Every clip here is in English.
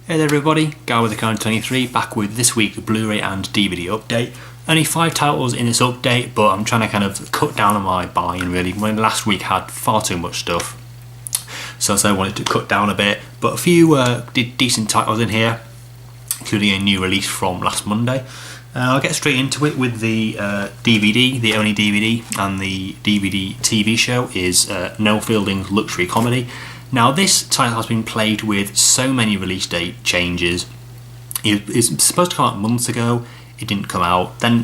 Hey there everybody, Guy with the Kind 23 back with this week's Blu-ray and DVD update. Only 5 titles in this update, but I'm trying to kind of cut down on my buying really. When last week had far too much stuff, so I wanted to cut down a bit. But a few decent titles in here, including a new release from last Monday. I'll get straight into it with the DVD, the only DVD, and the DVD TV show is Noel Fielding's Luxury Comedy. Now this title has been plagued with so many release date changes. It's supposed to come out months ago, it didn't come out. Then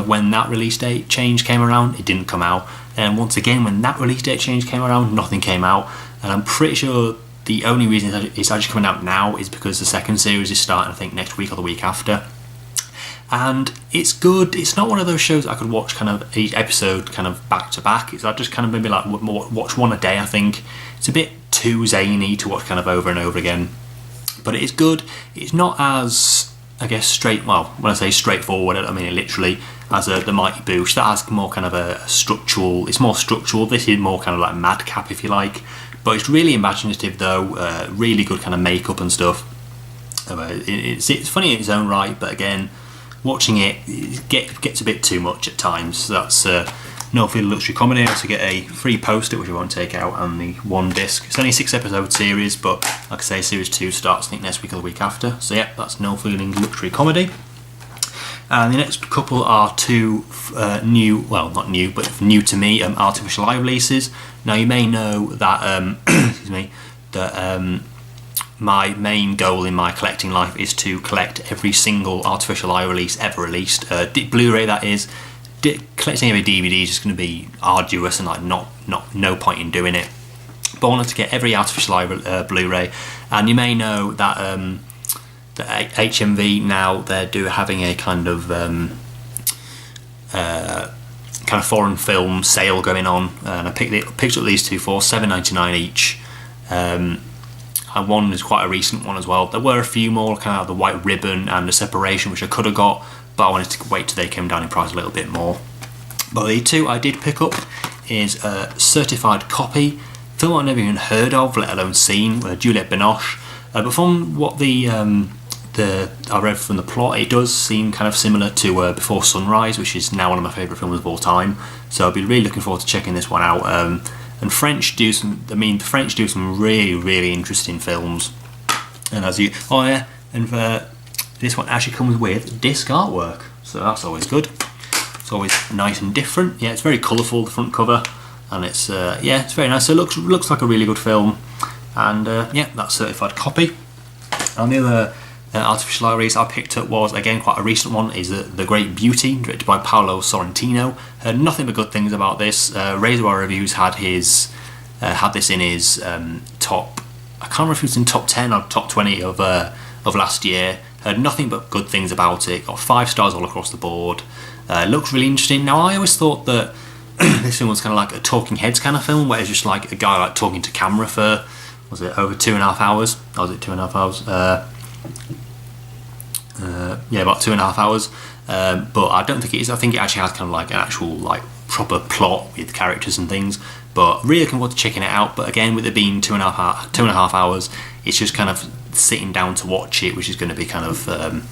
when that release date change came around, it didn't come out. And once again, when that release date change came around, nothing came out. And I'm pretty sure the only reason it's actually coming out now is because the second series is starting, I think, next week or the week after. And it's good. It's not one of those shows I could watch kind of each episode kind of back to back. I just kind of maybe like watch one a day. I think it's a bit too zany to watch kind of over and over again, but it is good. It's not as, I guess, when I say straightforward, I mean it literally, as the Mighty Boosh. That has more kind of a structural. It's more structural. This is more kind of like madcap, if you like, but it's really imaginative though. Really good kind of makeup and stuff. It's funny in its own right, but again, watching it gets a bit too much at times. So that's Noel Fielding Luxury Comedy. I also get a free poster which I won't take out, and the one disc. It's only a 6-episode series, but like I say, series 2 starts I think next week or the week after. So yeah, that's Noel Fielding Luxury Comedy. And the next couple are two new, well not new, but new to me, artificial eye releases. Now you may know that excuse me, that my main goal in my collecting life is to collect every single artificial eye release ever released. Blu-ray, that is. Collecting every DVD is just going to be arduous and like no point in doing it. But I wanted to get every artificial eye Blu-ray, and you may know that the HMV now they're having a kind of foreign film sale going on, and I picked up these two for $7.99 each. And one is quite a recent one as well. There were a few more, kind of the White Ribbon and the Separation, which I could have got, but I wanted to wait till they came down in price a little bit more. But the two I did pick up is a Certified Copy, film I've never even heard of, let alone seen, with Juliette Binoche. But from what I read from the plot, it does seem kind of similar to Before Sunrise, which is now one of my favourite films of all time. So I'll be really looking forward to checking this one out. And the French do some really, really interesting films. And this one actually comes with disc artwork, so that's always good. It's always nice and different. Yeah, it's very colourful, the front cover, and it's it's very nice. So it looks like a really good film, and yeah, that's Certified Copy. And the other artificial eye release I picked up was again quite a recent one. Is The Great Beauty, directed by Paolo Sorrentino. Heard nothing but good things about this. Razor Wire Reviews had this in his top. I can't remember if it was in top 10 or top 20 of last year. Heard nothing but good things about it. Got 5 stars all across the board. Looks really interesting. Now I always thought that this film was kind of like a talking heads kind of film, where it's just like a guy like talking to camera for, was it over 2.5 hours? Or was it 2.5 hours? Yeah, about 2.5 hours. But I don't think it is. I think it actually has kind of like an actual like proper plot with characters and things. But really looking forward to checking it out. But again, with it being 2.5 hours, it's just kind of sitting down to watch it, which is going to be kind of the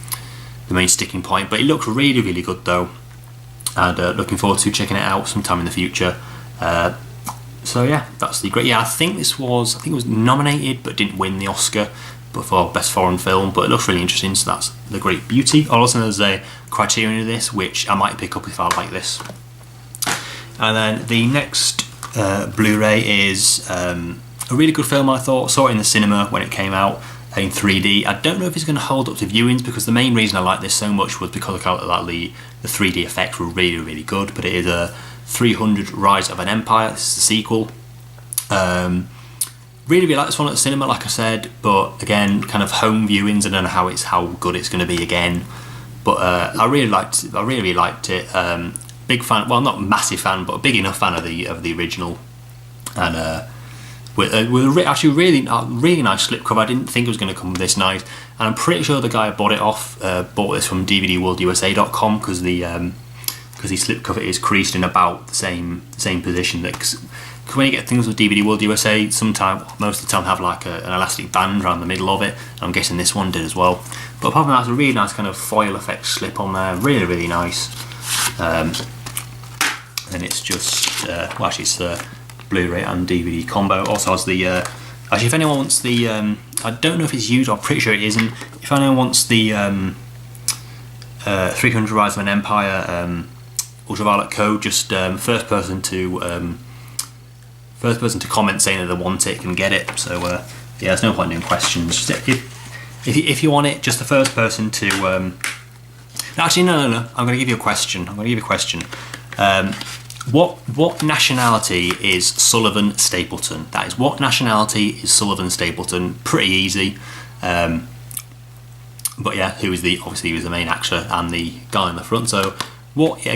main sticking point. But it looks really, really good though, and looking forward to checking it out sometime in the future. So yeah, that's the great. Yeah, I think it was nominated but didn't win the Oscar, but for Best Foreign Film. But it looks really interesting. So that's The Great Beauty. Also, there's a Criterion of this, which I might pick up if I like this. And then the next Blu-ray is a really good film. I thought. Saw it in the cinema when it came out in 3D. I don't know if it's going to hold up to viewings, because the main reason I like this so much was because the 3D effects were really, really good. But it is a 300 Rise of an Empire. This is the sequel. Really, really like this one at the cinema, like I said. But again, kind of home viewings, I don't know how good it's going to be again. But I really liked it. Big fan. Well, not massive fan, but a big enough fan of the original. And with actually really nice slipcover. I didn't think it was going to come this nice, and I'm pretty sure the guy who bought it bought this from DVDWorldUSA.com, because the slipcover is creased in about the same position. Because when you get things with DVD World USA, most of the time have like an elastic band around the middle of it. And I'm guessing this one did as well. But apart from that, it's a really nice kind of foil effect slip on there. Really, really nice. And it's just, well, actually it's the Blu-ray and DVD combo. Also has the, actually if anyone wants the, I don't know if it's used, I'm pretty sure it isn't. If anyone wants the 300 Rise of an Empire ultraviolet code, just first person to comment saying that they want it can get it. So yeah, there's no point in doing questions. Just if you want it, just the first person to. Actually, no. I'm going to give you a question. What nationality is Sullivan Stapleton? That is, what nationality is Sullivan Stapleton? Pretty easy. But yeah, obviously he was the main actor and the guy in the front. So what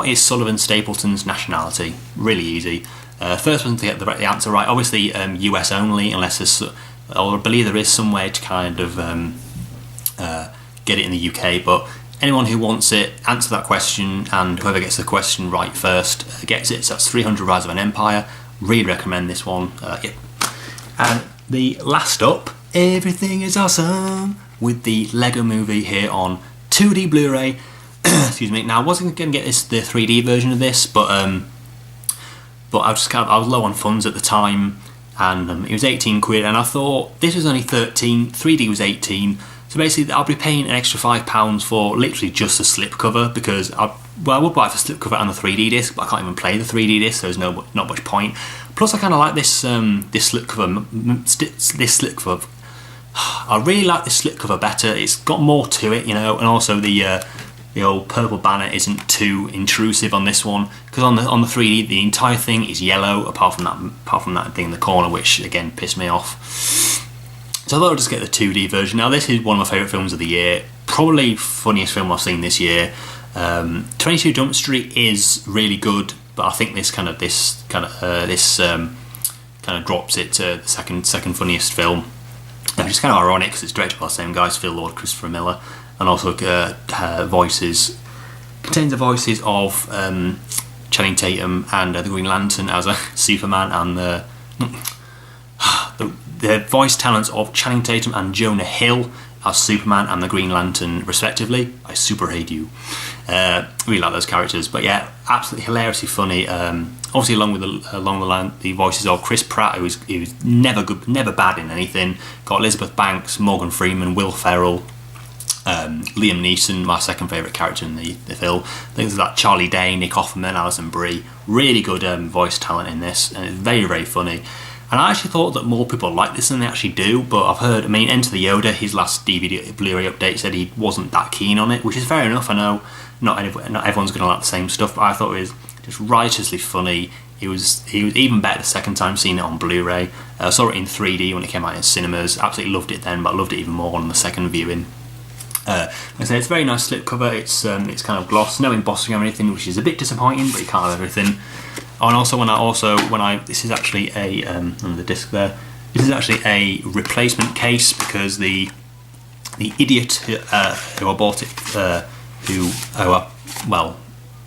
is Sullivan Stapleton's nationality? Really easy. First person to get the answer right, obviously US only, unless there's, or I believe there is some way to kind of get it in the UK, but anyone who wants it, answer that question, and whoever gets the question right first gets it. So that's 300 Rise of an Empire. Really recommend this one. Yep. And the last up, Everything is Awesome, with the Lego Movie here on 2D Blu-ray. Excuse me. Now I wasn't going to get the 3D version of this, but I was low on funds at the time, and it was 18 quid, and I thought this was only 13, 3D was 18, so basically I'll be paying an extra £5 for literally just the slipcover, because I would buy the slipcover and the 3D disc, but I can't even play the 3D disc, so there's not much point. Plus I kind of like this slipcover. I really like this slipcover better. It's got more to it, you know, and also the old purple banner isn't too intrusive on this one, because on the 3D the entire thing is yellow apart from that thing in the corner, which again pissed me off. So I thought I'd just get the 2D version. Now this is one of my favourite films of the year, probably funniest film I've seen this year. 22 Jump Street is really good, but I think this kind of drops it to the second funniest film, which is kind of ironic because it's directed by the same guys, Phil Lord, Christopher Miller. And also contains the voices of Channing Tatum and the Green Lantern as a Superman, and the voice talents of Channing Tatum and Jonah Hill as Superman and the Green Lantern respectively. I super hate you. Really like those characters, but yeah, absolutely hilariously funny. Obviously along the voices of Chris Pratt, who was never good, never bad in anything. Got Elizabeth Banks, Morgan Freeman, Will Ferrell, Liam Neeson, my second favourite character in the film. Things like Charlie Day, Nick Offerman, Alison Brie. Really good voice talent in this, and it's very, very funny. And I actually thought that more people like this than they actually do, but I've heard, Enter the Yoda, his last DVD Blu-ray update, said he wasn't that keen on it, which is fair enough. I know not everyone's going to like the same stuff, but I thought it was just righteously funny. It was even better the second time seeing it on Blu-ray. I saw it in 3D when it came out in cinemas. Absolutely loved it then, but I loved it even more on the second viewing. Like I say, it's a very nice slipcover. It's kind of gloss, no embossing or anything, which is a bit disappointing, but you can't have everything. And also this is actually a on the disc there. This is actually a replacement case, because the idiot who I bought it,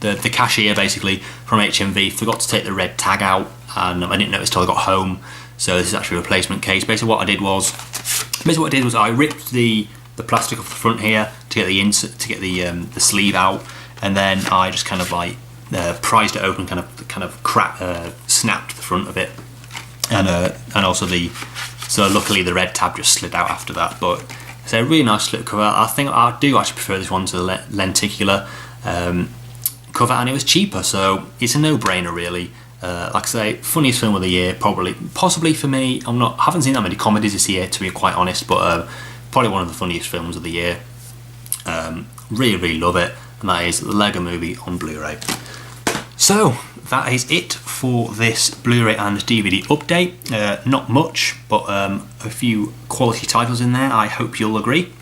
the cashier basically from HMV forgot to take the red tag out, and I didn't notice till I got home. So this is actually a replacement case. Basically what I did was I ripped the plastic off the front here to get the sleeve out, and then I just kind of like prized it open, kind of snapped the front of it, and also so luckily the red tab just slid out after that. But it's a really nice slipcover. I think I do actually prefer this one to the lenticular cover, and it was cheaper, so it's a no-brainer really. Like I say, funniest film of the year, possibly for me. I haven't seen that many comedies this year, to be quite honest, but probably one of the funniest films of the year. Really, really love it, and that is the Lego Movie on Blu-ray. So that is it for this Blu-ray and DVD update. Not much, but a few quality titles in there, I hope you'll agree.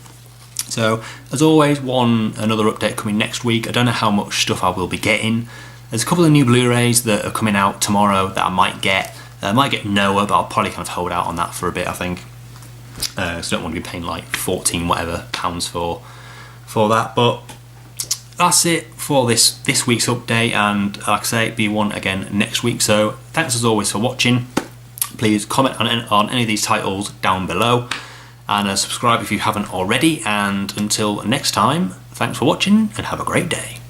So as always, another update coming next week. I don't know how much stuff I will be getting. There's a couple of new Blu-rays that are coming out tomorrow that I might get. I might get Noah, but I'll probably kind of hold out on that for a bit, I think. So I don't want to be paying like 14 whatever pounds for that. But that's it for this week's update, and like I say, be one again next week. So thanks as always for watching. Please comment on any of these titles down below, and subscribe if you haven't already. And until next time, thanks for watching and have a great day.